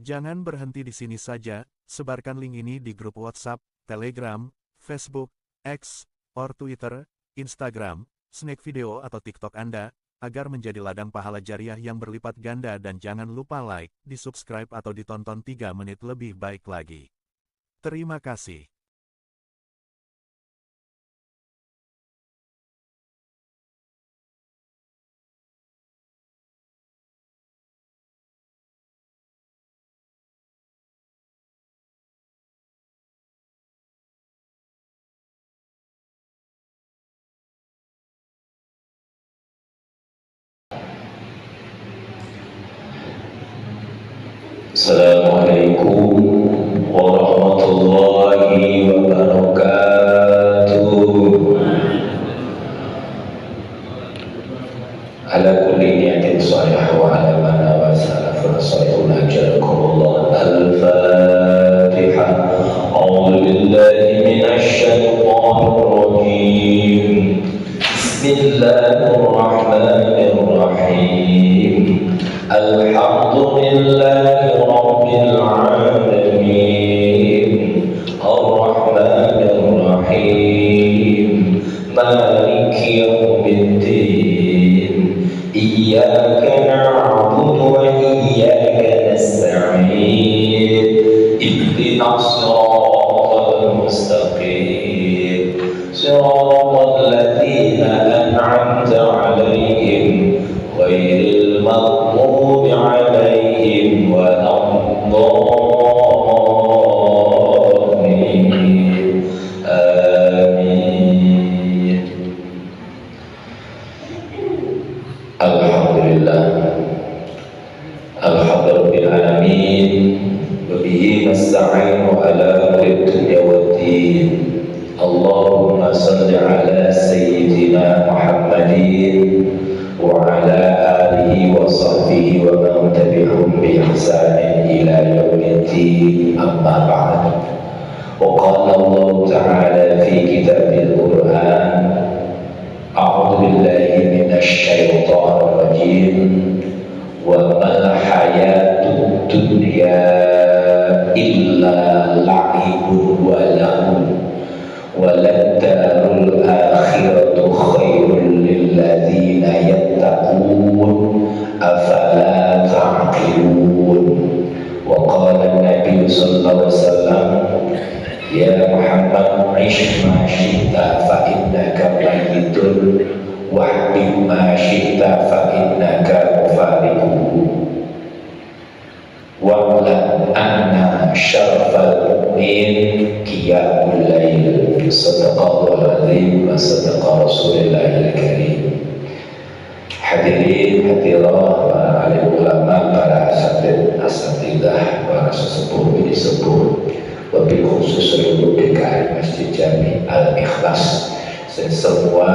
Jangan berhenti di sini saja, sebarkan link ini di grup WhatsApp, Telegram, Facebook, X, or Twitter, Instagram, Snack Video atau TikTok Anda, agar menjadi ladang pahala jariah yang berlipat ganda dan jangan lupa like, di-subscribe atau ditonton 3 menit lebih baik lagi. Terima kasih. Assalamualaikum warahmatullahi wabarakatuh. Ala kulli niyatin salihah wa ala mana wa salafun salihun ajarkumullah. Al-Fatihah. A'udzu billahi minasy syaithanir rajim. Bismillahirrahmanirrahim. Alhamdulillahi rabbil alamin. Ar-Rahmanir Rahim. Maliki yaumiddin. Iyyaka na'budu wa iyyaka nasta'in. Ihdinas siratal mustaqim. Siratal ladzina an'amta 'alaihim ghairil maghdubi 'alaihim waladdallin. Amin. Alhamdulillah. Alhamdulillah alamin. Wa bihi nasta'inu ala umuri dunya waddin. Allahumma salli ala sayyidina Muhammadin wa ala alihi wa sahbihi wa man tabi'ahum bi ihsanin ila yaumiddin. Amma ba'd. Wa qala Allah ta'ala fi kitabil Qur'an, a'udzu billahi minasy syaithanir rajim. Wa mal hayatud dunya illa la'ibun wa lahun waladdarul akhiratu khairul lilladzina yattaqun afala ta'qilun. Wa qala an-nabiy sallallahu alaihi wasallam, ya Muhammad, ish ma syi'ta fa innaka mayyitun wa habib ma syi'ta fa innaka mufariquhu. Wa'lam anna syarafal mu'min qiyamul lail. Sadaqallahul azim wa sadaqa rasulillahil karim. Hadirin hadirat, para alim ulama, para asatidzah, para sesepuh bini sepuh, wabil khusus seluruh DKI Masjid Jami Al-Ikhlas, dan semua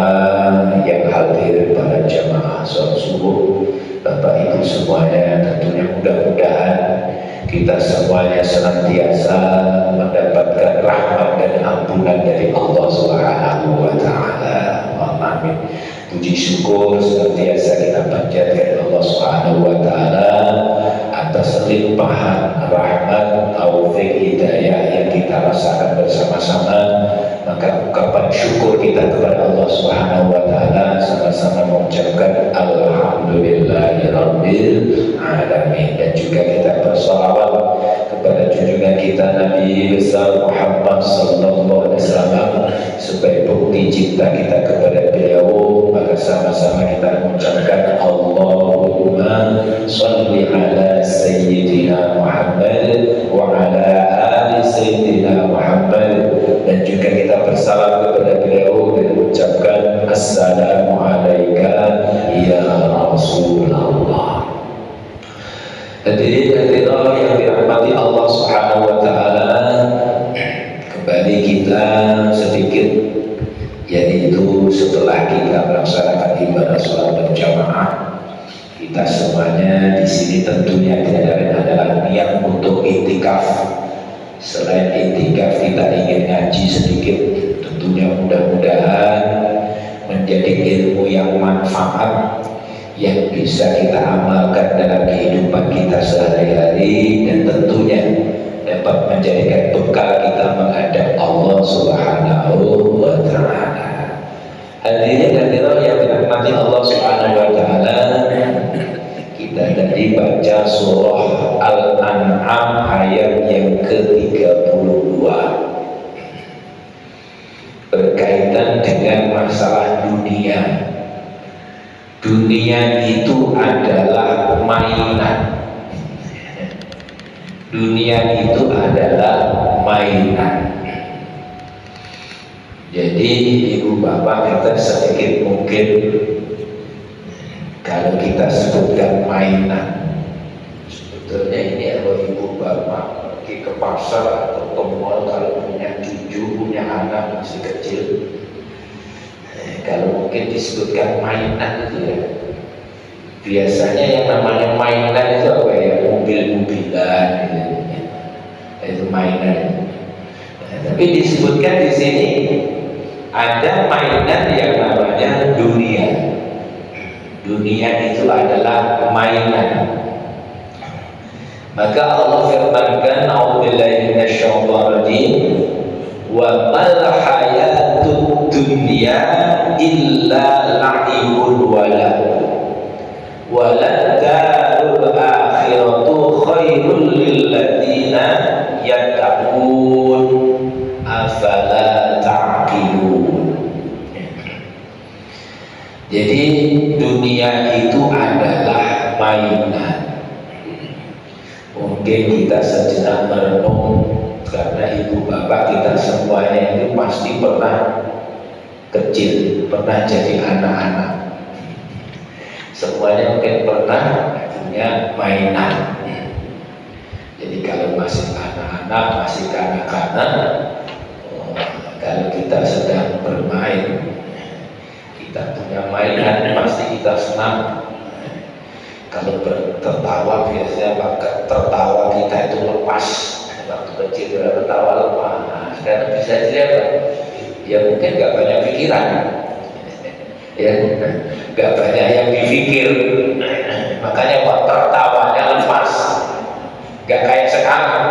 yang hadir, para jamaah sholat subuh, Bapak Ibu semuanya, tentunya mudah-mudahan kita semuanya senantiasa mendapatkan rahmat dan ampunan dari Allah Subhanahu wa Ta'ala. Amin. Puji syukur senantiasa kita panjatkan Allah Subhanahu wa Ta'ala atas limpahan rahmat, taufik, hidayah yang kita rasakan bersama-sama. Maka ungkapan syukur kita kepada Allah Subhanahu wa Ta'ala sama-sama mengucapkan alhamdulillahirabbil alamin, dan juga kita bersalawat kepada junjungan kita Nabi besar Muhammad sallallahu alaihi wasallam sebagai bukti cinta kita kepada beliau. Maka sama-sama kita mengucapkan Allahumma shalli ala sayyidina Muhammad wa ala ali sayyidina Muhammad, dan juga kita bersalam kepada beliau dan mengucapkan assalamu alayka ya Rasulullah. Hadirin hadirat yang dirahmati Allah Subhanahu wa Ta'ala, kembali kita sedikit, yaitu setelah kita melaksanakan ibadah sholat berjamaah, kita semuanya di sini tentunya tidak lain adalah niat untuk iktikaf. Selain iktikaf, kita ingin ngaji sedikit, tentunya mudah-mudahan menjadi ilmu yang manfaat, yang bisa kita amalkan dalam kehidupan kita sehari-hari, dan tentunya dapat menjadikan bekal kita menghadap Allah Subhanahu wa Ta'ala. Hadirin hadirat yang dirahmati Allah Subhanahu wa Ta'ala, kita tadi baca surah Al-An'am ayat yang ke-32 berkaitan dengan masalah dunia. Dunia itu adalah mainan. Dunia itu adalah mainan. Jadi ibu bapak kita sedikit mungkin kalau kita sebutkan mainan, sebetulnya ini kalau ibu bapak pergi ke pasar atau ke mall, kalau punya cucu, punya anak masih kecil, kalau mungkin disebutkan mainan itu ya, biasanya yang namanya mainan itu apa ya, mobil-mobilan gitu. Itu mainan. Nah, tapi disebutkan di sini ada mainan yang namanya dunia. Dunia itu adalah mainan. Maka Allah firmankan, a'udzubillahi minasyaitonir rajim, wa mal hayatud dunya illa la'ibun wa darul akhiratu khairul lil ladzina yattaqun afala ta'qilun. Jadi dunia itu adalah mainan. Mungkin kita sejenak merenung, karena ibu bapak kita semuanya itu pasti pernah kecil, pernah jadi anak-anak. Semuanya mungkin pernah punya mainan. Jadi kalau masih anak-anak, masih kanak-kanak, kalau kita sedang bermain, kita punya mainan, pasti kita senang. Kalau tertawa, biasanya tertawa kita itu lepas. Waktu kecil tertawa lepas, karena bisa jadi apa? Ya mungkin gak banyak pikiran, ya gak banyak yang dipikir, makanya waktu tertawanya lepas, gak kayak sekarang.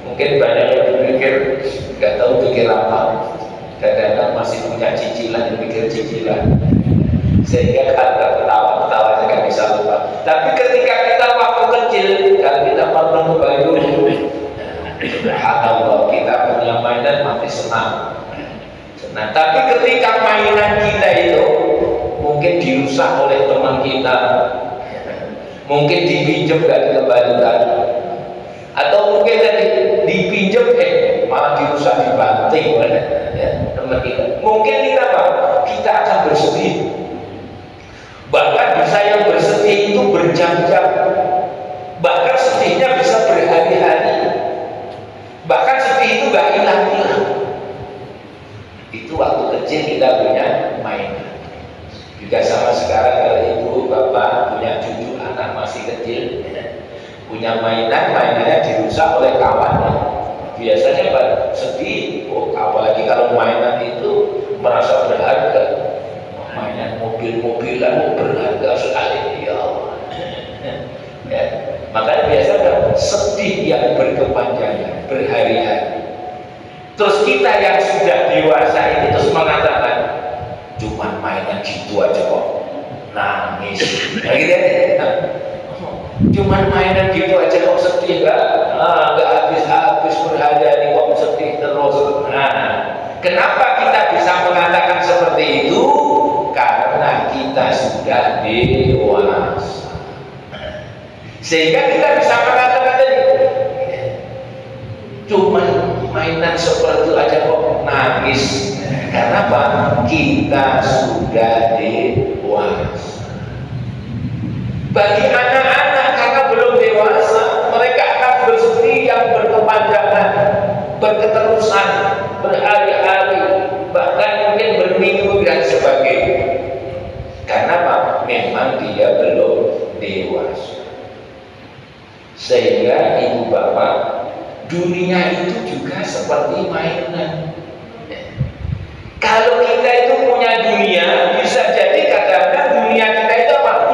Mungkin banyak yang dipikir, gak tahu pikir apa. Kadang-kadang masih punya cicilan, dipikir cicilan, sehingga kalau ketawa-ketawanya gak bisa lupa. Tapi ketika kita waktu kecil, kalau kita pernah kembali dulu, subhanallah, kita punya mainan mati senang. Tapi ketika mainan kita itu mungkin dirusak oleh teman kita, mungkin dipinjam gak dikembalikan, atau mungkin tadi dipinjam malah dirusak, dibanting oleh teman kita. Mungkin kita apa? Kita akan bersedih. Bahkan bisa yang bersedih itu berjam-jam. Bahkan sedihnya bisa berhari-hari. Bahkan sedih itu gak hilang-hilang. Itu waktu kecil kita punya mainan. Juga sama sekarang, kalau ibu bapak punya cucu anak masih kecil, punya mainannya dirusak oleh kawannya. Biasanya sedih, apalagi kalau mainan itu merasa berharga. Mainan mobil-mobilan berharga sekali, ya Allah. Ya. Makanya biasanya sedih yang berkepanjangan, berhari-hari. Terus kita yang sudah dewasa ini terus mengatakan, cuma mainan gitu aja kok, nangis. Nah, gitu ya. Cuma mainan gitu aja kok sedih, nggak habis-habis berhari-hari kok sedih terus. Nah, kenapa kita bisa mengatakan seperti itu? Karena kita sudah dewasa. Sehingga kita bisa mengatakan tadi, cuma mainan seperti itu aja kok nangis. Karena apa? Kita sudah dewasa. Bagi anak-anak karena belum dewasa, mereka akan bersedih yang berkepanjangan, berketerusan, berhari-hari, bahkan mungkin berminggu dan sebagainya. Karena apa? Memang dia belum dewasa. Sehingga ibu bapak, dunia itu juga seperti mainan. Kalau kita itu punya dunia, bisa jadi kadang-kadang dunia kita itu apa?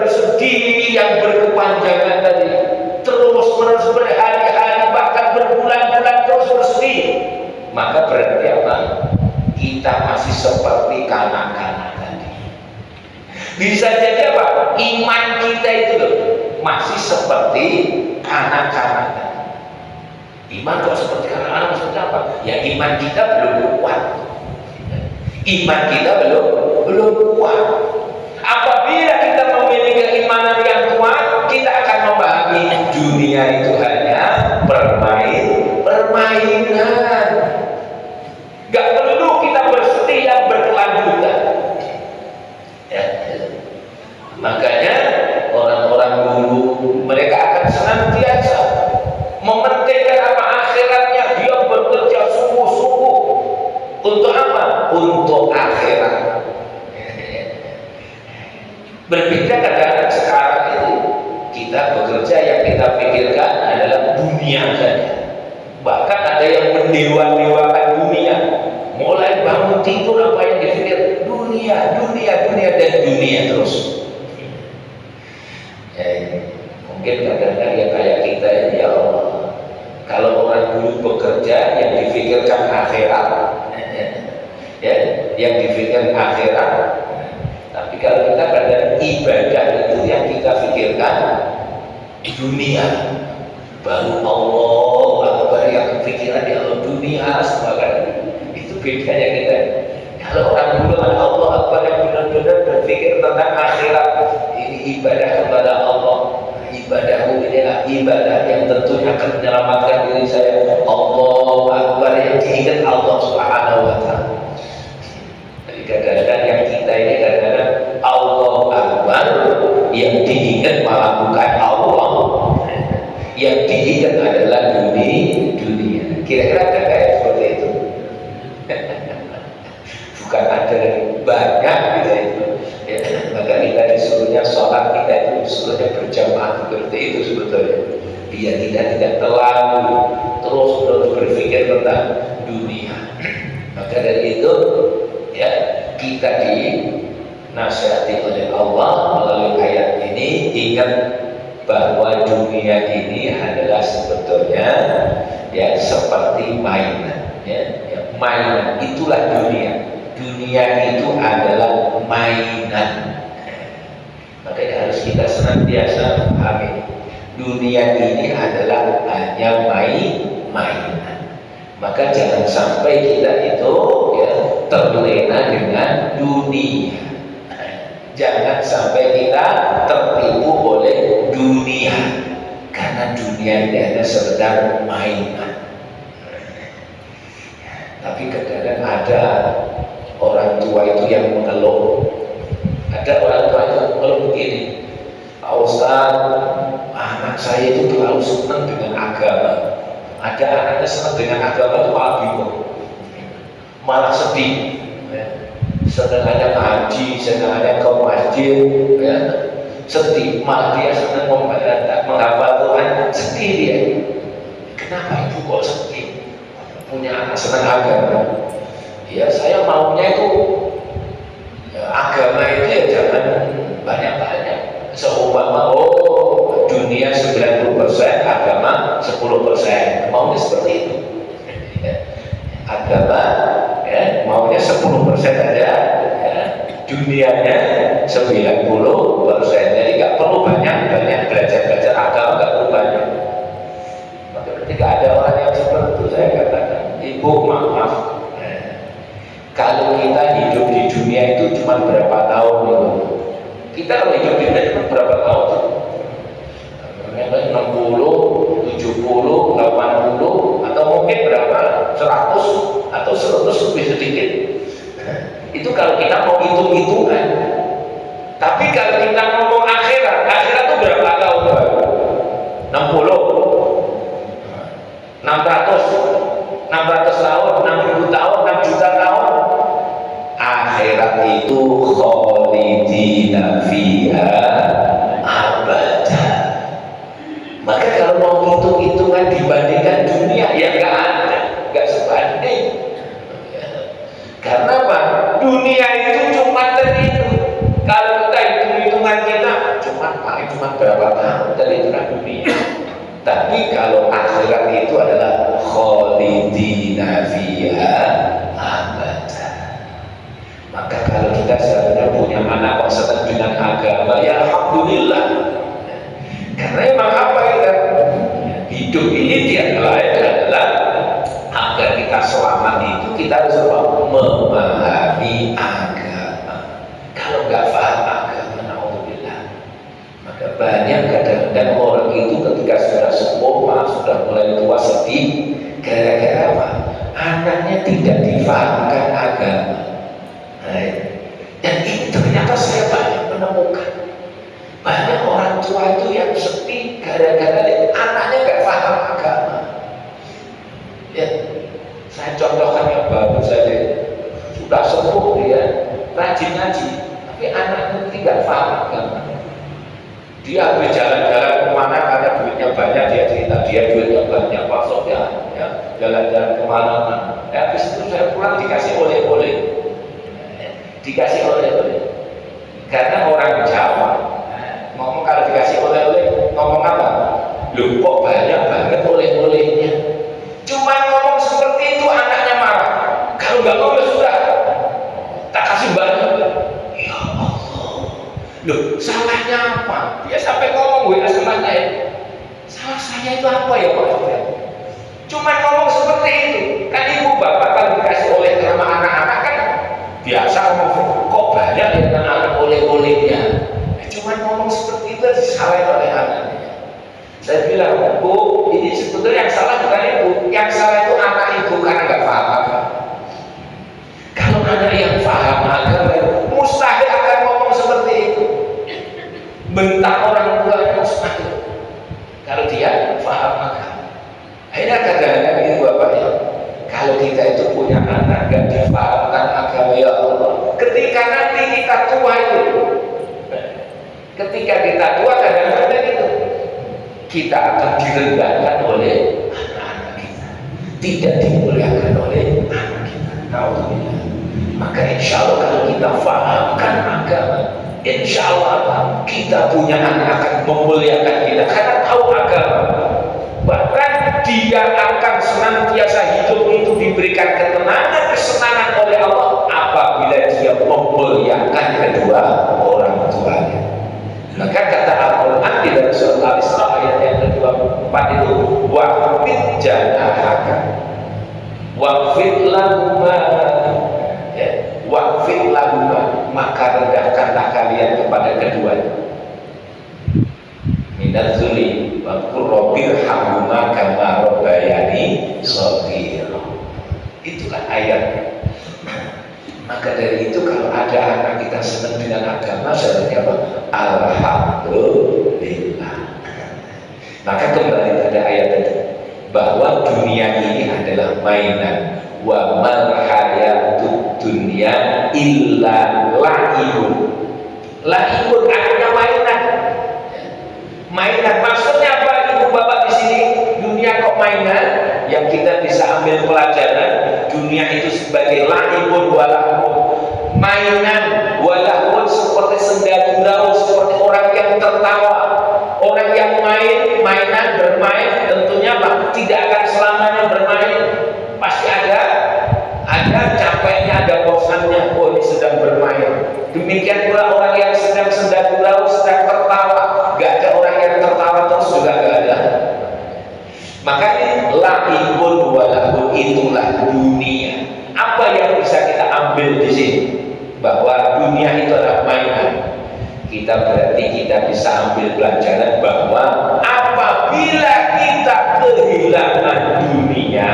bersedih yang berkepanjangan tadi, terus menerus berhari-hari bahkan berbulan-bulan terus bersedih, maka berarti apa? Kita masih seperti kanak-kanak tadi. Bisa jadi apa? Iman kita itu loh, masih seperti kanak-kanak tadi. Iman kok seperti kanak-kanak maksudnya apa? Ya iman kita belum kuat. Iman kita belum kuat. Apabila kita memiliki keimanan yang kuat, kita akan memahami dunia itu hanya permainan. Gak perlu kita bersedih yang berkelanjutan. Ya. Makanya orang-orang dulu mereka akan senantiasa mementingkan apa akhiratnya, dia bekerja sungguh-sungguh. Untuk apa? Untuk akhirat. Berbeda kadang sekarang itu kita bekerja yang kita pikirkan adalah dunia saja. Bahkan ada yang mendewa-dewakan dunia. Mulai bangun tidur apa yang dipikir dunia dan dunia terus. Mungkin kadang-kadang ya kayak kita ini, ya Allah, kalau orang dulu bekerja yang dipikirkan akhirat, ya, yang dipikirkan akhirat. Tapi kalau kita pada ibadah itu yang kita pikirkan dunia, baru Allah Akbar yang pikiran ya Allah dunia semua kan. Itu bedanya kita. Kalau orang dulu kan Allah Akbar yang benar-benar berpikir tentang akhirat, ini ibadah kepada Allah. Ibadahku inilah ibadah yang tentunya akan menyelamatkan diri saya. Allah Akbar yang diingat Allah Subhanahu wa Ta'ala. Jadi kadang-kadang yang kita ini kadang-kadang Allah Akbar yang diingat malah bukan Allah. Yang diingat adalah dunia. Kira-kira ada kayak seperti itu? Bukan ada, banyak gitu itu. Ya, maka kita disuruhnya sholat, kita itu disuruhnya berjamaah seperti itu sebetulnya. Biar kita tidak terlalu terus berpikir tentang dunia. Maka dari itu ya kita dinasihati oleh Allah melalui ayat ini, ingat bahwa dunia ini adalah sebetulnya ya seperti mainan. Ya, mainan itulah dunia. Dunia itu adalah mainan. Makanya harus kita senantiasa pahami dunia ini adalah hanya mainan. Maka jangan sampai kita itu ya terlena dengan dunia. Jangan sampai kita tertipu oleh dunia, karena dunia ini hanya sekedar mainan. Tapi kadang-kadang ada orang tua itu yang mengeluh. Ada orang tua itu mengeluh begini, Pak Ustaz, anak saya itu terlalu senang dengan agama. Ada anaknya senang dengan agama itu malah bingung, malah sedih. Senangnya ngaji, senangnya ke masjid, ya, sedih. Malah dia senang menghafal Tuhan, sedih dia. Kenapa ibu kok sedih? Punya anak senang agama. Ya saya maunya itu ya, agama itu ya jangan banyak-banyak. Seumpama dunia 90%, agama 10%. Maunya seperti itu. Ya. Agama ya, maunya 10% aja, ya. Dunianya 90%. Jadi nggak perlu banyak belajar agama, nggak perlu banyak. Maka ketika ada orang yang seperti itu, saya katakan, ibu maaf. Kalau kita hidup di dunia itu cuma berapa tahun gitu. Kita kalau hidup di dunia cuma berapa tahun? 60, 70, 80, atau mungkin berapa? 100 atau 100 lebih sedikit. Itu kalau kita mau hitung-hitungan. Tapi kalau kita ngomong akhirat itu berapa tahun? 60, 600 tahun, 6.000 tahun, 6 juta tahun. Akhirat itu khalidina fiha abada. Maka kalau mau hitung-hitungan dibandingkan dunia, ya nggak sebanding. Karena apa? Dunia itu cuma terhitung. Kalau kita hitung-hitungan kita cuma Tapi kalau akhirat itu adalah khalidina fiha abada. Maka kalau kita sebenarnya punya anak kok senang dengan agama, ya alhamdulillah. Karena memang apa kita hidup ini tiada lain adalah agar kita selamat itu kita harus memahami agama. Kalau nggak paham agama, naudzubillah, maka banyak kadang-kadang orang itu ketika sudah sepuh, malah sudah mulai tua sedih, gara-gara apa? Anaknya tidak difahamkan agama. Dan ini ternyata saya banyak menemukan banyak orang tua itu yang sedih gara-gara anaknya nggak paham agama. Ya, saya contohkan yang baru saja, sudah sepuh dia, rajin ngaji, tapi anaknya tidak paham agama. Dia habis jalan-jalan kemana karena duitnya banyak, dia cerita dia duitnya banyak, Pak Sofyan, ya, jalan-jalan kemana-mana. Ya, habis itu saya pulang dikasih oleh-oleh. Dikasih oleh-oleh karena orang Jawa ngomong kalau dikasih oleh-oleh ngomong apa? Loh kok banyak banget oleh-olehnya, cuma ngomong seperti itu anaknya marah. Kalau nggak mau ya sudah tak kasih banyak. Ya Allah, loh salahnya apa? Dia sampai ngomong WA sama saya, salah saya itu apa ya Pak? Cuma ngomong seperti itu. Kan ibu bapak kalau dikasih oleh sama anak-anak kan biasa ngomong, kok banyak yang anak oleh-olehnya. Cuma ngomong seperti itu disalahin oleh anaknya. Saya bilang, Bu, ini sebetulnya yang salah bukan ibu, yang salah itu anak ibu karena nggak paham agama. Kalau anak yang paham agama, mustahil akan ngomong seperti itu. Bentak orang tuanya mustahil. Kalau dia paham agama. Akhirnya kadang-kadang ini bapak ya, kalau kita itu punya anak gak difahamkan agama, ya Allah, ketika nanti kita tua itu, ketika kita tua kadang-kadang itu kita akan direndahkan oleh anak-anak kita, tidak dimuliakan oleh anak kita. Alhamdulillah. Maka insya Allah kalau kita fahamkan agama, insya Allah kita punya anak akan memuliakan kita karena tahu agama. Bahkan dia akan senantiasa hidup itu diberikan ketenangan, kesenangan oleh Allah apabila dia memuliakan kedua orang tuanya. Maka kata Al-Quran di dalam surat Al-Isra ayat yang ke-24 itu, waqfid janahaka waqfid lahuma, waqfid lahuma, maka rendahkanlah kalian kepada keduanya. Minat zuli waqur robbil hamuma kama rabbayani shaghira. Itulah ayatnya. Maka dari itu kalau ada anak kita senang dengan agama, sebenarnya apa? Alhamdulillah. Maka kembali pada ayat itu, bahwa dunia ini adalah mainan, wa mal hayatud dunya illa la'ibun. La'ibun artinya mainan. Mainan maksudnya apa ibu bapak di sini? Dunia kok mainan? Yang kita bisa ambil pelajaran, dunia itu sebagai la'ibun walahun, mainan walahun, seperti senda gurau, seperti orang yang tertawa, orang yang mainan bermain, tentunya apa? Tidak akan selamanya bermain, pasti ada capeknya, ada bosannya. Oh, ini sedang bermain. Demikian pula orang yang sedang senda gurau, sedang tertawa. Gak ada orang yang tertawa terus juga gak ada. Makanya la'ibun walahun, itulah dunia. Apa yang bisa kita ambil di sini? Bahwa dunia itu adalah mainan. Berarti kita bisa ambil pelajaran bahwa apabila kita kehilangan dunia,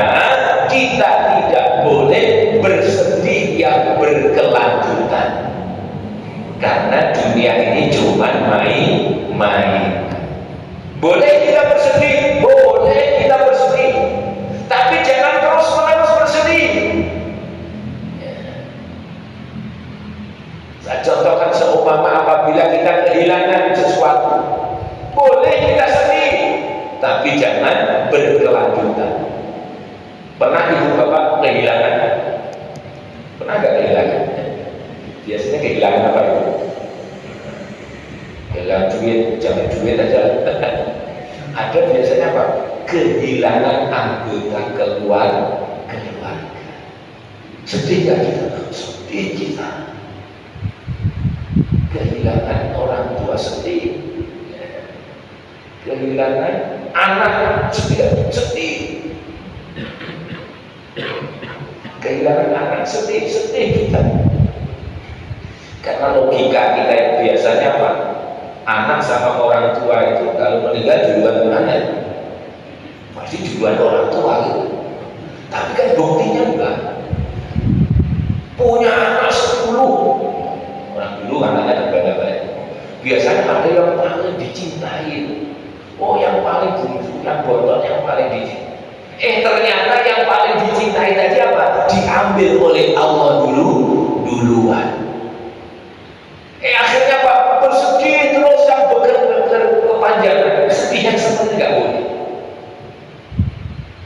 kita tidak boleh bersedih yang berkelanjutan. Karena dunia ini cuma main. Boleh kita bersedih, boleh kita bersedih, tapi jangan terus-menerus bersedih. Saya contohkan seumpama apabila kita kehilangan sesuatu, boleh kita sedih, tapi jangan berkelanjutan. Pernah ibu bapak kehilangan? Pernah nggak kehilangan? Biasanya kehilangan apa itu? Kehilangan duit, jangan duit aja. Ada biasanya apa? Kehilangan anggota keluarga. Sedih gak kita? Sedih kita. Kehilangan orang tua sedih. Kehilangan anak sedih. Kehilangan anak sedih kita. Karena logika kita yang biasanya apa? Anak sama orang tua itu kalau meninggal duluan mana? Pasti duluan orang tua gitu. Tapi kan buktinya enggak. Punya anak 10. Orang dulu anaknya banyak. Biasanya ada yang paling dicintai. Oh, yang paling bungsu, yang bontot, yang paling dicintai. Ternyata yang paling dicintai tadi apa? Diambil oleh Allah duluan. Akhirnya apa? Bersedih terus yang berkepanjangan. Sedih yang seperti nggak boleh.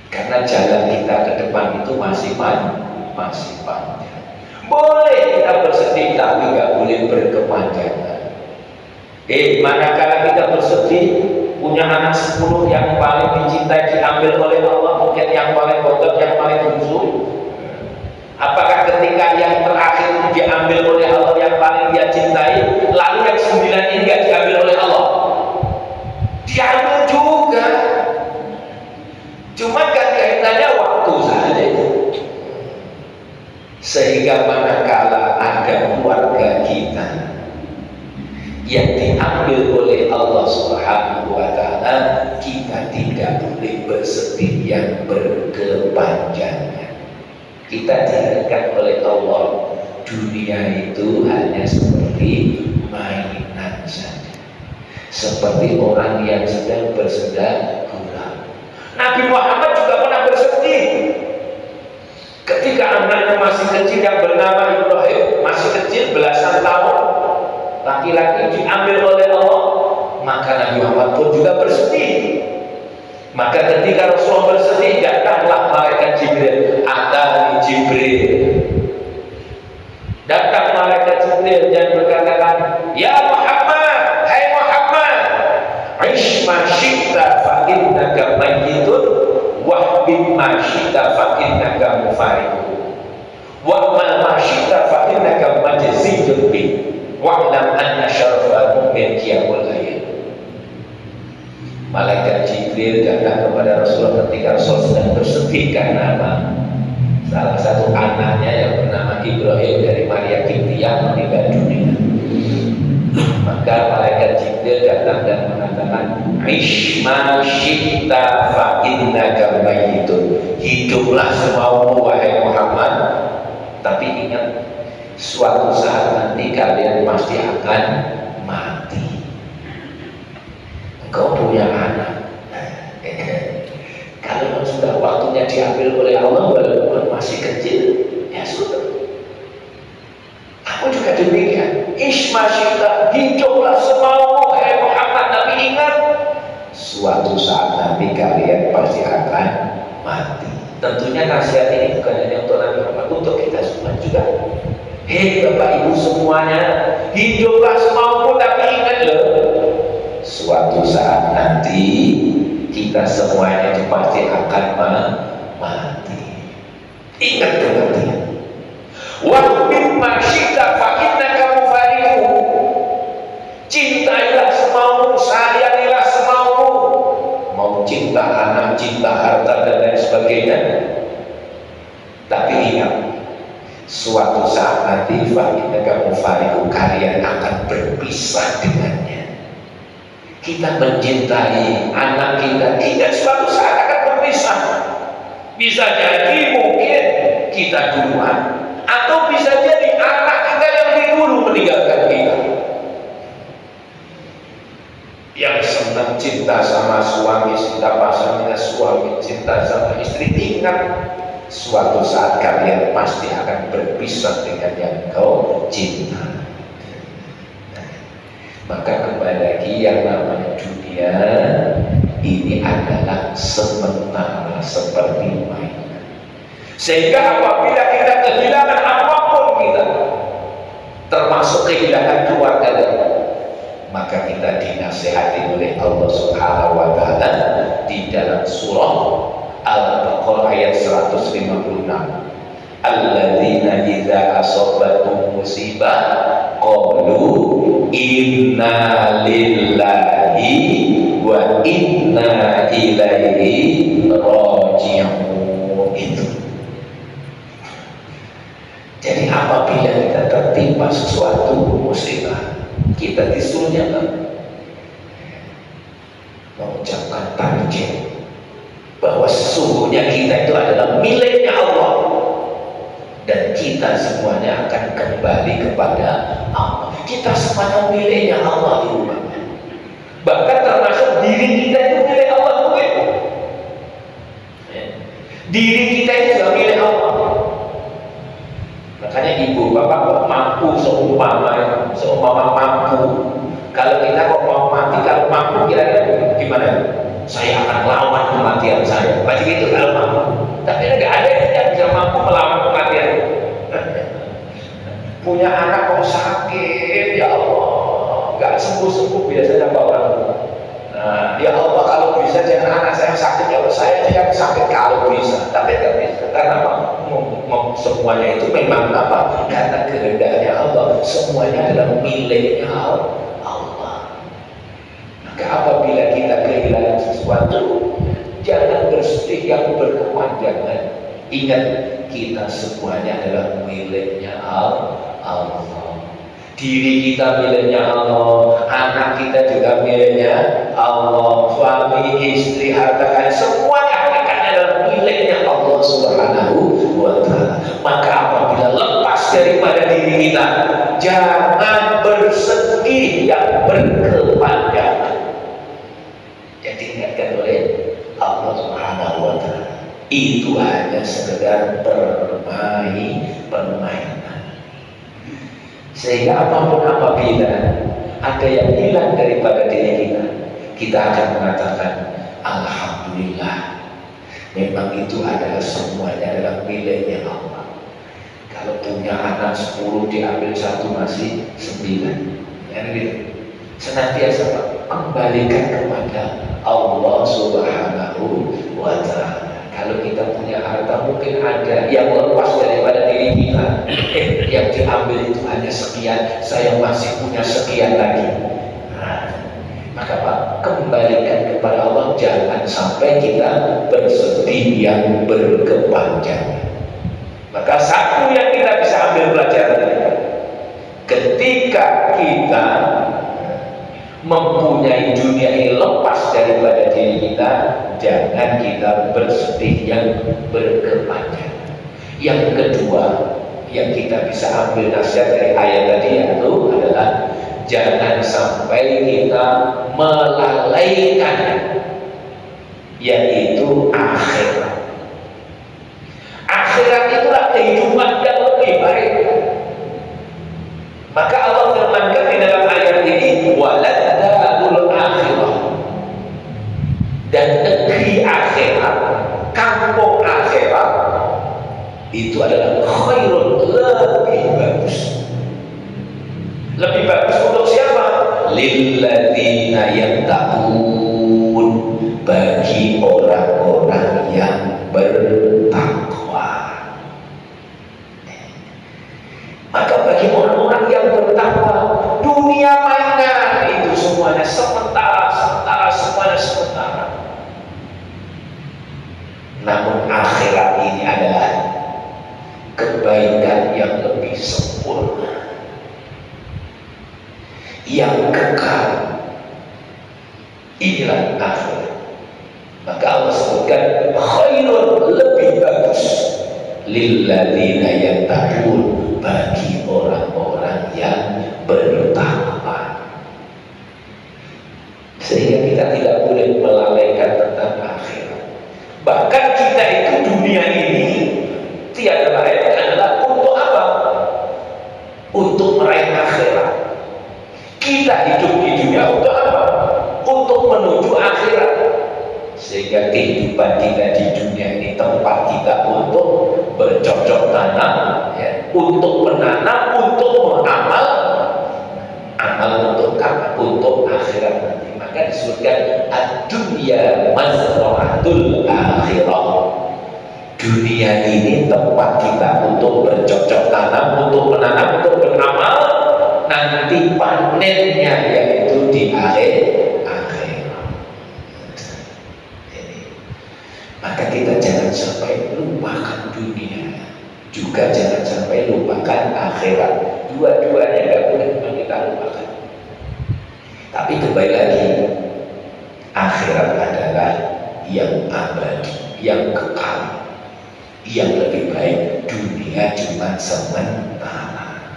Karena jalan kita ke depan itu masih panjang. Boleh kita bersedih, tapi nggak boleh berkepanjangan. Manakala kita bersedih, punya anak 10 yang paling dicintai diambil oleh Allah, mungkin yang paling bontot, yang paling bungsu. Apakah ketika yang terakhir diambil oleh Allah yang paling dia cintai, lalu yang 9 ini nggak diambil oleh Allah? Diambil juga. Cuma kan kaitannya waktu saja. Sehingga manakala ada keluarga kita yang diambil oleh Allah Subhanahu wa Ta'ala, kita tidak boleh bersedih yang berkepanjangan. Kita diingatkan oleh Allah, dunia itu hanya seperti mainan saja, seperti orang yang sedang bersedekah. Nabi Muhammad juga pernah bersedih ketika anaknya masih kecil yang bernama Ibrahim, masih kecil belasan tahun, laki-laki diambil oleh Allah. Maka Nabi Muhammad pun juga bersedih. Maka ketika Rasulullah bersedih, datanglah malaikat Jibril. Atani Jibril. Datang malaikat Jibril dan berkatakan, Ya Muhammad, hai Muhammad, Ish ma syi'ta fa innaka mayyitun, wahbib ma syi'ta fa innaka mufariqun, wa'mal ma syi'ta fa innaka majziyun bi, wa'lam anna syarafal mu'min qiyamul layl. Malaikat Jibril datang kepada Rasulullah ketika Rasul sedang bersedih karena apa? Salah satu anaknya yang bernama Ibrahim dari Maria Kiptiyah meninggal dunia. Maka malaikat Jibril datang dan mengatakan, Ish ma syi'ta fa innaka mayyitun. Hiduplah semaumu wahai Muhammad, tapi ingat, suatu saat nanti kalian pasti akan mati. Engkau punya anak, kalau sudah waktunya diambil oleh Allah walaupun masih kecil, ya sudah. Aku juga demikian. Ismasyita, hiduplah semaumu hai Muhammad, tapi ingat, suatu saat nanti kalian pasti akan mati. Tentunya nasihat ini bukan hanya untuk Nabi Muhammad, untuk kita semua juga. Hei Bapak Ibu semuanya, hiduplah semaumu, tapi ingat loh, suatu saat nanti kita semuanya itu pasti akan mati. Ingat kematian. Wahbib ma syi'ta fa innaka mufariqun. Cintailah semaumu, sayangilah semaumu. Mau cinta anak, cinta harta dan lain sebagainya. Tapi ingat, suatu saat nanti fa innaka mufariqun, kalian akan berpisah dengannya. Kita mencintai anak kita, tidak suatu saat akan berpisah. Bisa jadi mungkin kita duluan, atau bisa jadi anak kita yang lebih dulu meninggalkan kita. Yang senang cinta sama suami, cinta pasangannya suami, cinta sama istri, ingat, suatu saat kalian pasti akan berpisah dengan yang kau cinta. Maka kembali lagi, yang namanya dunia ini adalah sementara, seperti mainan. Sehingga apabila kita kehilangan apapun kita, termasuk kehilangan keluarga kita, Maka kita dinasihati oleh Allah Subhanahu wa taala di dalam surah Al-Baqarah ayat 156. Alladzina idza asabatuhum musibah qalu inna lillahi wa inna ilaihi raji'un. Itu. Jadi apabila kita tertimpa sesuatu musibah, kita disuruhnya mengucapkan tarjih bahwa sesungguhnya kita itu adalah miliknya Allah dan kita semuanya akan kembali kepada Allah. Kita semuanya miliknya Allah itu, bahkan termasuk diri kita itu milik Allah juga. Diri kita itu juga milik Allah. Makanya ibu bapak kok mampu seumpama mampu. Kalau kita kok mau mati, kalau mampu kira-kira gimana? Saya akan lawan kematian saya. Pasti gitu kalau mampu. Tapi nggak ada yang bisa mampu melawan kematian. Punya anak kok sakit, ya Allah, nggak sembuh-sembuh biasanya Pak orang. Nah, ya Allah kalau bisa jangan anak saya sakit, ya Allah saya yang sakit kalau bisa. Tapi nggak bisa karena apa? Semuanya itu memang apa? Karena kehendaknya Allah. Semuanya adalah miliknya Allah. Maka apabila kita kehilangan sesuatu, jangan bersedih yang berkepanjangan. Ingat, kita semuanya adalah miliknya Allah. Diri kita miliknya Allah, anak kita juga miliknya Allah, suami, istri, harta kalian, semuanya akan adalah miliknya Allah Subhanahu wa taala. Maka apabila lepas daripada diri kita, jangan bersedih yang berkepanjangan. Yang diingatkan oleh Allah Subhanahu wa taala itu hanya sekedar permainan. Sehingga apabila ada yang hilang daripada diri kita, kita akan mengatakan alhamdulillah, memang itu adalah semuanya adalah miliknya Allah. Kalau punya anak 10 diambil 1 masih 9, ya gitu. Senantiasa kembalikan kepada Allah Subhanahu wa taala. Kalau kita punya harta, mungkin ada yang lepas daripada diri kita, yang diambil itu hanya sekian, saya masih punya sekian lagi. Nah, maka Pak, kembalikan kepada Allah, jangan sampai kita bersedih yang berkepanjangan. Maka satu yang kita bisa ambil pelajaran, ketika kita mempunyai dunia ini lepas daripada diri kita, jangan kita bersedih yang berkepanjangan. Yang kedua yang kita bisa ambil nasihat dari ayat tadi yaitu adalah jangan sampai kita melalaikan yaitu akhirat. Akhirat itulah kehidupan yang lebih baik. Maka Allah firmankan di dalam ayat ini waladdarul akhirah, dan negeri akhirat, kampung akhirat itu adalah khairun, lebih bagus. Lebih bagus untuk siapa? Lilladzina yattaqun, bagi orang-orang yang bertakwa. Maka bagi orang-orang yang bertakwa, dunia mainan itu semuanya sementara, semuanya sementara. Namun akhirat ini adalah kebaikan yang lebih sempurna, yang kekal. Inilah akhirat. Maka Allah sebutkan khairun, lebih bagus, lilladzina yattaqun, bagi orang-orang yang bertakwa. Sehingga kita tidak boleh melalaikan tentang akhirat. Bahkan kita itu dunia ini tiada lain adalah untuk apa? Untuk meraih akhirat. Kita hidup di dunia untuk apa? Untuk menuju akhirat. Sehingga kehidupan kita di dunia ini tempat kita untuk bercocok tanam, ya, untuk menanam, untuk beramal, amal untuk apa? Untuk akhirat nanti. Maka disebutkan ad-dunya mazra'atul akhirah. Dunia ini tempat kita untuk bercocok tanam, untuk menanam, untuk beramal. Nanti panennya yaitu di akhirat. Maka kita jangan sampai lupakan dunia, juga jangan sampai lupakan akhirat. Dua-duanya tidak boleh kita lupakan. Tapi kembali lagi, akhirat adalah yang abadi, yang kekal. Yang lebih baik, dunia cuma sementara.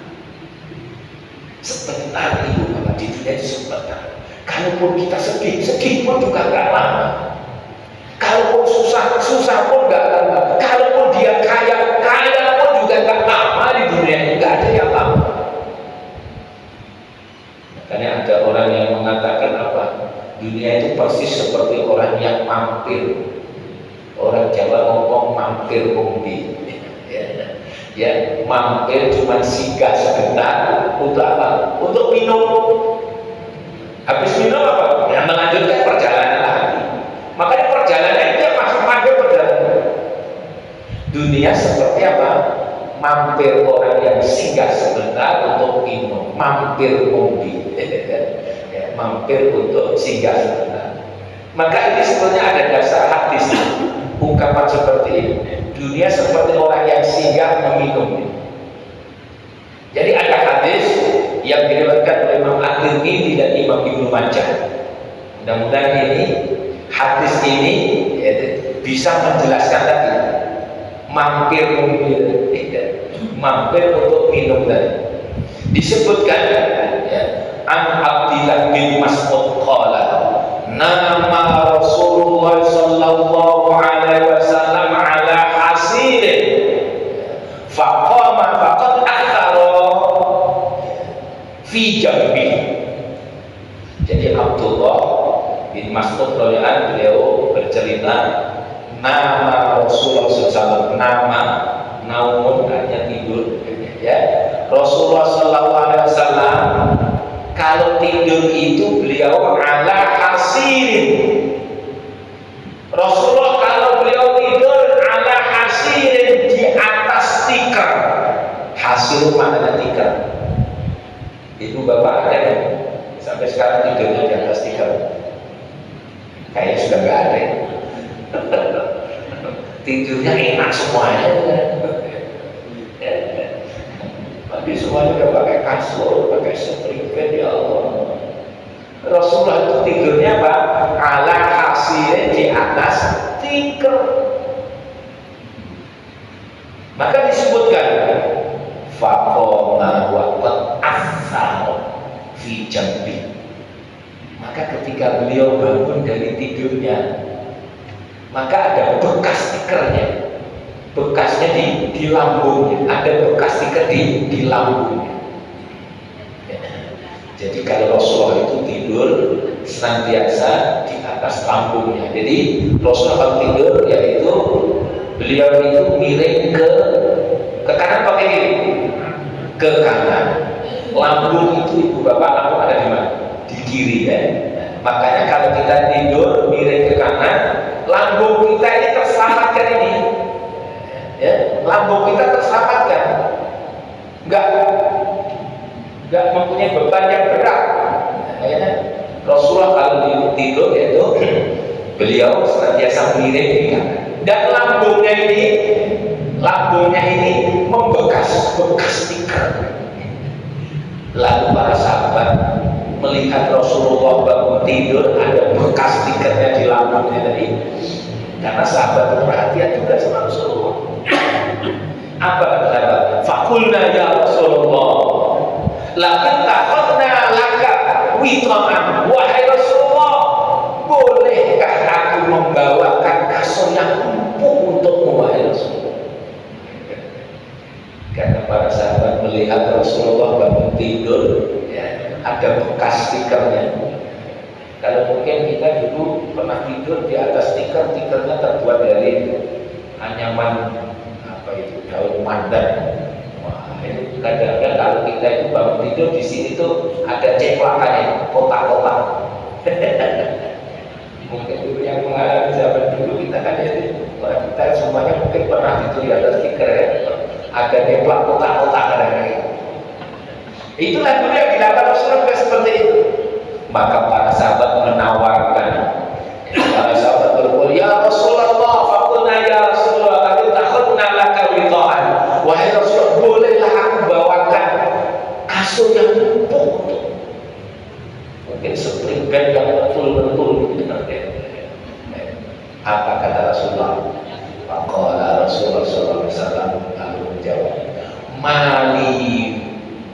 Sebentar itu, Bapak, di dunia itu sebentar. Kalaupun kita sedih pun juga gak lama. Kalaupun susah pun gak lama. Kalaupun dia kaya pun juga gak lama di dunia ini. Gak ada yang lama. Makanya ada orang yang mengatakan apa? Dunia itu persis seperti orang yang mampir. Orang Jawa ngomong mampir umbi. Ya, mampir cuma singgah sebentar. Untuk apa? Untuk minum. Habis minum apa? Ya, melanjutkan perjalanan lagi. Makanya perjalanan itu masuk mampir perjalanan. Dunia seperti apa? Mampir orang yang singgah sebentar untuk minum. Mampir umbi. Ya, mampir untuk singgah sebentar. Maka ini sebenarnya ada dasar hadis. Ungkapan seperti ini, dunia seperti orang yang singgah meminum. Jadi ada hadis yang diriwayatkan oleh Imam At-Tirmidzi dan Imam Ibnu Majah. Mudah-mudahan ini hadis ini bisa menjelaskan tadi mampir untuk minum tadi. Disebutkan ya, An Abdillah bin Mas'ud qala nama Rasulullah sallallahu alaihi wasallam ala hasirin faqama faqad akhara fi jambi. Jadi Abdullah bin Mas'ud radhiyallahu beliau bercerita nama Rasulullah sallallahu nama naumun artinya tidur ya. Rasulullah sallallahu alaihi wasallam kalau tidur itu beliau ala hasirin. Rasulullah kalau beliau tidur ala hasirin, di atas tikar. Hasil maknanya tikar. Ibu bapak ada kan? Sampai sekarang tidurnya di atas tikar. Kayaknya sudah nggak ada. Tidurnya enak semuanya. Tapi semuanya udah pakai kasur, pakai setrika, ya Allah. Rasulullah itu tidurnya apa? Ala hasilnya di atas tikar. Maka disebutkan faqama wa qad athara fi jambi. Maka ketika beliau bangun dari tidurnya, maka ada bekas tikernya. Bekasnya di lambungnya, ada bekas tikar di lambungnya. Jadi kalau Rasulullah itu tidur senantiasa di atas lambungnya. Jadi Rasulullah kalau tidur yaitu beliau itu miring ke kanan pakai kiri, ke kanan. Lambung itu ibu bapak lambung ada di mana? Di kiri ya. Makanya kalau kita tidur miring ke kanan, lambung kita ini terselamatkan ini. Ya, lambung kita terselamatkan, nggak mempunyai beban yang berat. Kayaknya Rasulullah kalau tidur yaitu beliau senantiasa miring di kanan. Dan lambungnya ini membekas tikar. Lalu para sahabat melihat Rasulullah bangun tidur ada bekas tikarnya di lambungnya tadi. Karena sahabat perhatian juga sama Rasulullah. Apa kata sahabat? Fakulna ya Rasulullah, laqad takhadna laka wiqan. Wahai Rasulullah, bolehkah aku membawakan kasur yang empuk untukmu, wahai Rasulullah? Karena para sahabat melihat Rasulullah bangun tidur ya, ada bekas tikarnya. Kalau mungkin kita dulu pernah tidur di atas tikernya terbuat dari anyaman apa itu, daun pandan. Wah, itu kadang-kadang kalau kita itu bangun tidur di sini tuh ada ceplakannya, kotak-kotak. Mungkin dulu yang mengalami zaman dulu kita kan jadi kita semuanya mungkin pernah itu di atas stiker ya, ada ceplak kotak-kotak kadang-kadang. Itulah dulu yang dilakukan Rasulullah seperti itu. Maka para sahabat menawarkan, para sahabat berkata, ya Rasulullah, fakulna ya Rasulullah, kami takhudna laka wiqa'an. Wahai Rasulullah, bolehlah aku bawakan kasur yang empuk, mungkin spring bed yang betul-betul gitu. Apa kata Rasulullah? Faqala Rasulullah sallallahu alaihi wasallam lalu menjawab, mali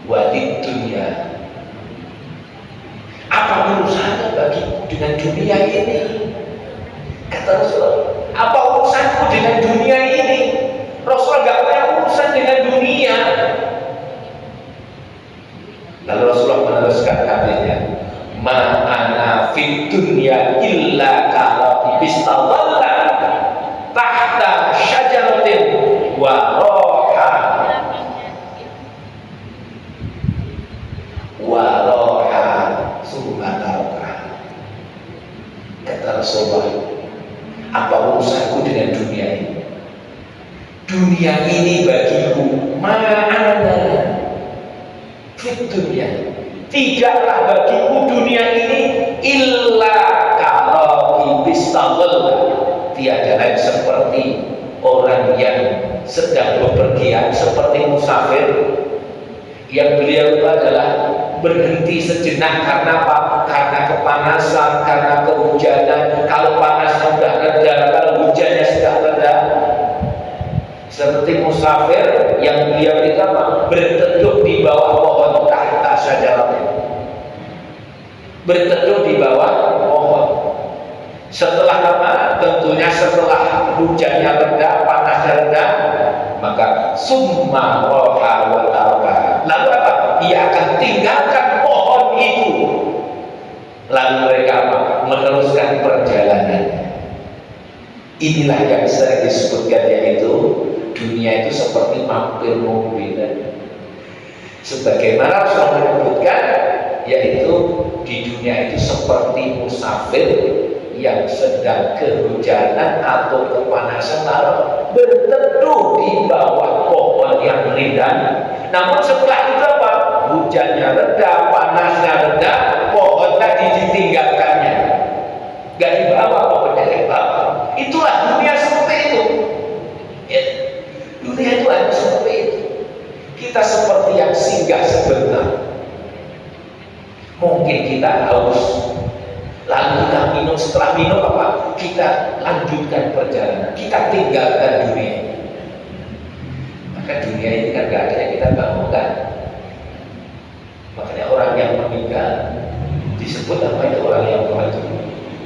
walid dunya. Apa urusannya bagiku dengan dunia ini? Kata Rasulullah, apa urusanku dengan dunia ini? Rasulullah gak punya urusan dengan dunia. Lalu Rasulullah meneruskan hadisnya, ma ana fid dunya illa ka'raqibis tadalla tahta syajaratin wa roha subhanallah. Kata Rasulullah, apa urusanku dengan dunia ini? Dunia ini bagiku ma'ana fit dunia, tidaklah bagiku dunia ini illa ka'raqibis tadalla, tiada lain seperti orang yang sedang bepergian, seperti musafir yang beliau itu adalah berhenti sejenak karena apa? Karena kepanasan, karena kehujanan. Kalau panasnya sudah reda, kalau hujannya sudah reda, seperti musafir yang beliau itu apa? Berteduh di bawah pohon tahta syajaratnya, berteduh di bawah pohon. Setelah apa? Tentunya setelah hujannya reda, panasnya reda, maka summa roha wa taraka. Lalu apa? Ia akan tinggalkan pohon itu. Lalu mereka apa? Meneruskan perjalanan. Inilah yang sering disebutkan, yaitu dunia itu seperti mampir mobil. Sebagaimana Rasulullah menyebutkan, yaitu di dunia itu seperti musafir yang sedang kehujanan atau kepanasan lalu berteduh di bawah pohon yang rindang. Namun setelah itu apa? Hujannya reda, panasnya reda, pohon tadi ditinggalkannya, gak dibawa pohonnya, dibawa. Itulah dunia seperti itu ya. Dunia itu hanya seperti itu. Kita seperti yang singgah sebentar. Mungkin kita haus, lalu kita minum, setelah minum apa? Kita lanjutkan perjalanan, kita tinggalkan dunia. Maka dunia ini kan gak ada yang kita bangunkan. Makanya orang yang meninggal disebut apa itu? Orang yang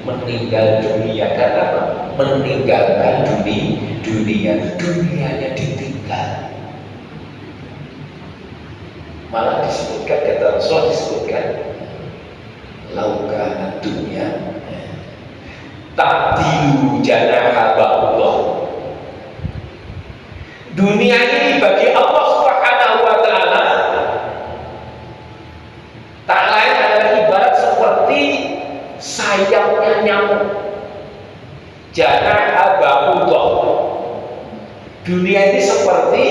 meninggal dunia. Karena apa? Meninggalkan dunia, dunianya ditinggal. Malah disebutkan, kata Rasul disebutkan, laukana dunia ta'dilu janaha ba'dullah. Dunia ini bagi Allah Subhanahu wa ta'ala tak lain adalah ibarat seperti sayapnya nyamuk. Janaha ba'dullah. Dunia ini seperti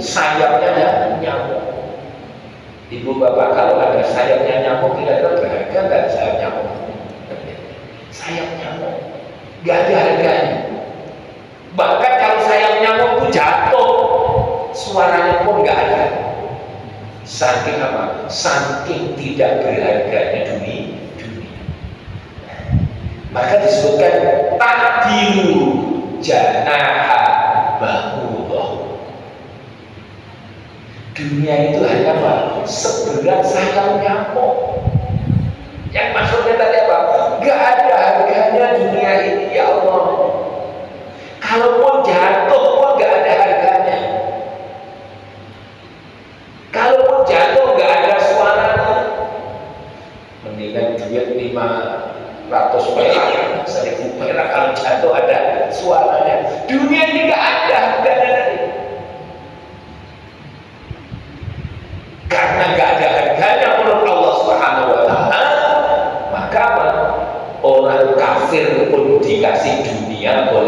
sayapnya nyamuk. Ibu bapak, kalau ada sayapnya nyamuk kira-kira berharga nggak sayap nyamuk? Sayap nyamuk nggak ada harganya. Bahkan kalau sayap nyamuk itu jatuh, suaranya pun nggak ada. Saking apa? Saking tidak berharganya dunia. Maka disebutkan ta'dilu janaha ba'dullah. Dunia itu hanya apa? Seberat sayap nyamuk. Yang maksudnya tadi apa? Gak ada harganya dunia ini, ya Allah. Kalaupun jatuh pun gak ada harganya. Kalaupun jatuh gak ada suaranya. Mendingan duit 500 perak, 1000 perak, kalau jatuh ada suaranya. Dunia ini gak ada harganya.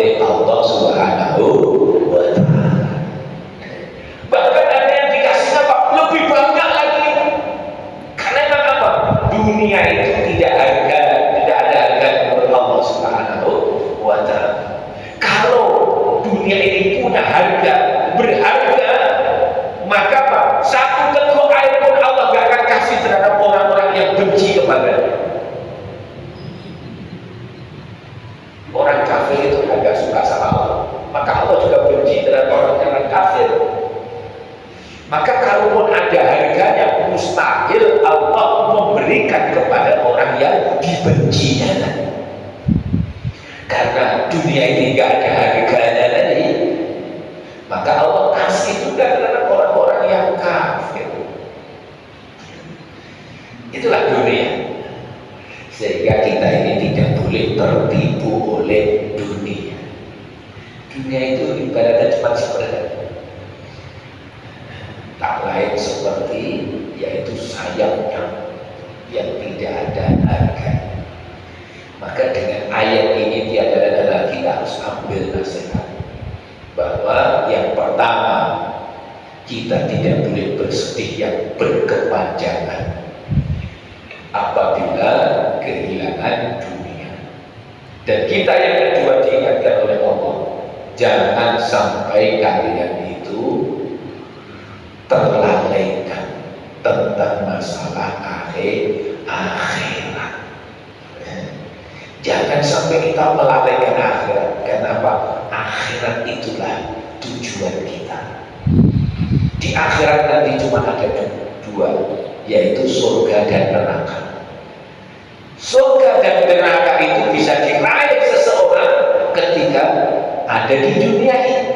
oleh Allah Subhanahu wa Ta'ala. Bahkan ada yang dikasih apa? Lebih banyak lagi. Karena memang apa? Dunia itu tidak ada harga menurut Allah Subhanahu wa Ta'ala. Kalau dunia ini punya harga, berharga, maka apa? Satu teguk air pun Allah gak akan kasih terhadap orang-orang yang benci kepadanya. Orang kafir itu agak suka sama Allah, maka Allah juga benci terhadap orang kafir. Maka kalaupun ada harganya, mustahil Allah memberikan kepada orang yang dibencinya. Karena dunia ini gak ada harganya tadi, maka Allah kasih juga terhadap orang-orang yang kafir. Itulah dunia. Sehingga kita ini tidak boleh tertipu oleh dunia. Dunia itu ibaratnya cuma sebenarnya tak lain seperti yaitu sayapnya yang tidak ada harga. Maka dengan ayat ini tiada kita harus ambil nasihat bahwa yang pertama, kita tidak boleh bersedih yang berkepanjangan apabila kehilangan dunia. Dan kita yang kedua diingatkan oleh Allah, jangan sampai kalian itu terlalaikan tentang masalah akhirat. Jangan sampai kita melalaikan akhirat. Kenapa? Akhirat itulah tujuan kita. Di akhirat nanti cuma ada dua, yaitu surga dan neraka. Surga dan neraka itu bisa diraih seseorang ketika ada di dunia ini.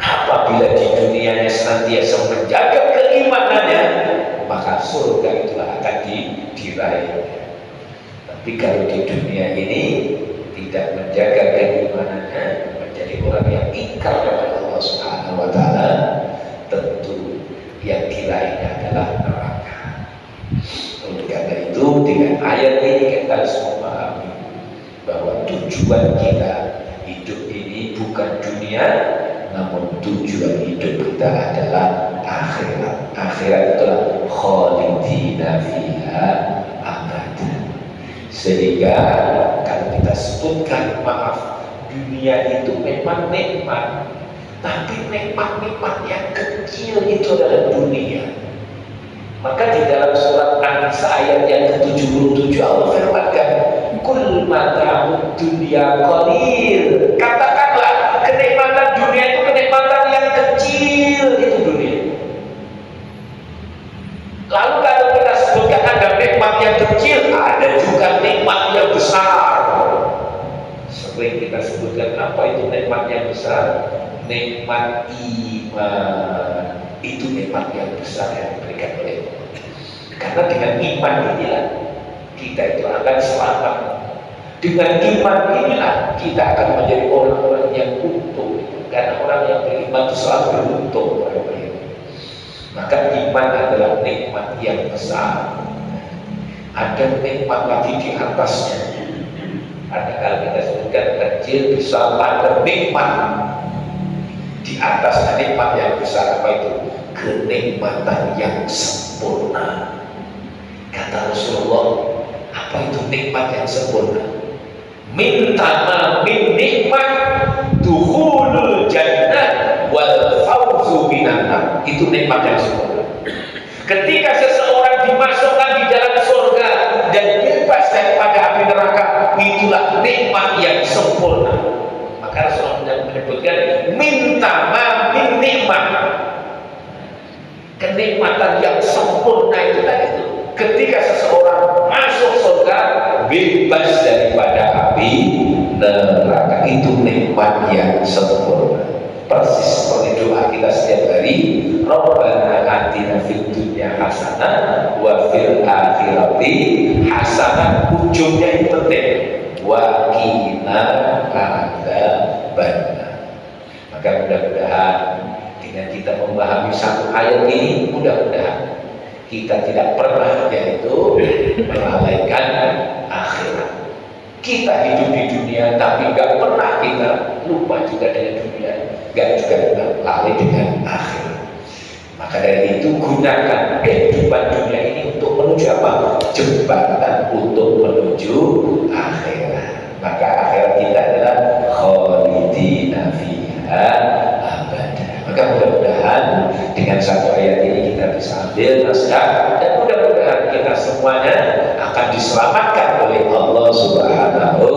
Apabila di dunianya senantiasa menjaga keimanannya, maka surga itulah akan diraih. Tapi kalau di dunia ini tidak menjaga keimanannya, menjadi orang yang ingkar kepada Allah Subhanahu wa Ta'ala, tentu yang diraihnya adalah neraka. Oleh karena itu, dengan ayat ini kita harus memahami bahwa tujuan kita hidup ini bukan dunia, namun tujuan hidup kita adalah akhirat. Akhirat itulah khalidina fiha abadan. Sehingga kalau kita sebutkan, maaf, dunia itu memang nikmat, tapi nikmat-nikmat yang kecil itu adalah dunia. Maka di dalam surat An-Nisa ayat yang ke-77 Allah firmankan, kul mata'ud dunya qalil. Katakanlah, kenikmatan dunia itu kenikmatan yang kecil, itu dunia. Lalu kalau kita sebutkan ada nikmat yang kecil, ada juga nikmat yang besar. Sering kita sebutkan apa itu nikmat yang besar? Nikmat iman. Itu nikmat yang besar yang diberikan oleh Allah. Karena dengan iman inilah kita itu akan selamat. Dengan iman inilah kita akan menjadi orang-orang yang untung. Karena orang yang beriman itu selalu beruntung. Maka iman adalah nikmat yang besar. Ada nikmat lagi di atasnya. Ada kalau kita sebutkan kecil, besar, ada nikmat di atas nikmat yang besar. Apa itu? Kenikmatan yang sempurna. Kata Rasulullah, apa itu nikmat yang sempurna? Minta min nikmat dukhulul jannah wal fawzu binan nar. Itu nikmat yang sempurna. Ketika seseorang dimasukkan di dalam surga dan bebas daripada api neraka, itulah nikmat yang sempurna. Maka Rasulullah menyebutkan minta min nikmat. Kenikmatan yang sempurna itu tadi itu. Ketika seseorang masuk surga, bebas daripada api neraka, itu nikmat yang sempurna. Persis seperti doa kita setiap hari, Rabbana atina fid dunya hasanah wa fil akhirati hasanah. Ujungnya itu penting, wa qina adzabannar. Maka mudah-mudahan dengan kita memahami satu ayat ini, mudah-mudahan kita tidak pernah yaitu melalaikan akhirat. Kita hidup di dunia, tapi nggak pernah kita lupa juga dengan dunia, nggak juga pernah lalai dengan akhirat. Maka dari itu gunakan kehidupan dunia ini untuk menuju apa? Jembatan untuk menuju akhirat. Maka akhirat kita adalah khalidina fiha abada. Maka mudah-mudahan dengan satu ayat ini kita bisa ambil naskah, dan mudah-mudahan kita semuanya akan diselamatkan oleh Allah Subhanahu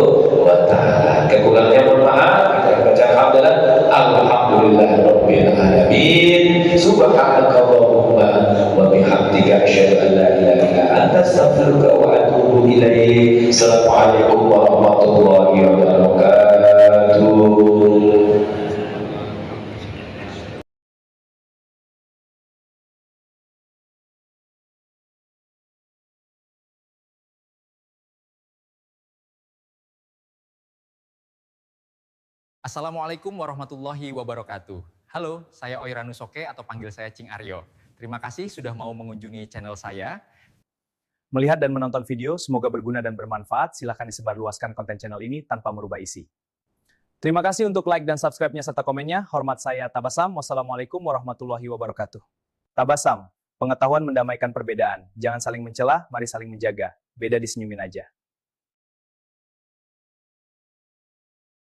wa Ta'ala. Kekurangannya mohon maaf. Kita baca alhamdulillah rabbil alamin. Subhanakallahumma wa bihamdika asyhadu an la ilaha illa anta astaghfiruka wa atubu ilaik. Assalamualaikum warahmatullahi wabarakatuh. Assalamualaikum warahmatullahi wabarakatuh. Halo, saya Oiranu Soke atau panggil saya Cing Aryo. Terima kasih sudah mau mengunjungi channel saya. Melihat dan menonton video, semoga berguna dan bermanfaat. Silahkan disebarluaskan konten channel ini tanpa merubah isi. Terima kasih untuk like dan subscribe-nya serta komennya. Hormat saya Tabasam. Wassalamualaikum warahmatullahi wabarakatuh. Tabasam, pengetahuan mendamaikan perbedaan. Jangan saling mencela, mari saling menjaga. Beda disenyumin aja.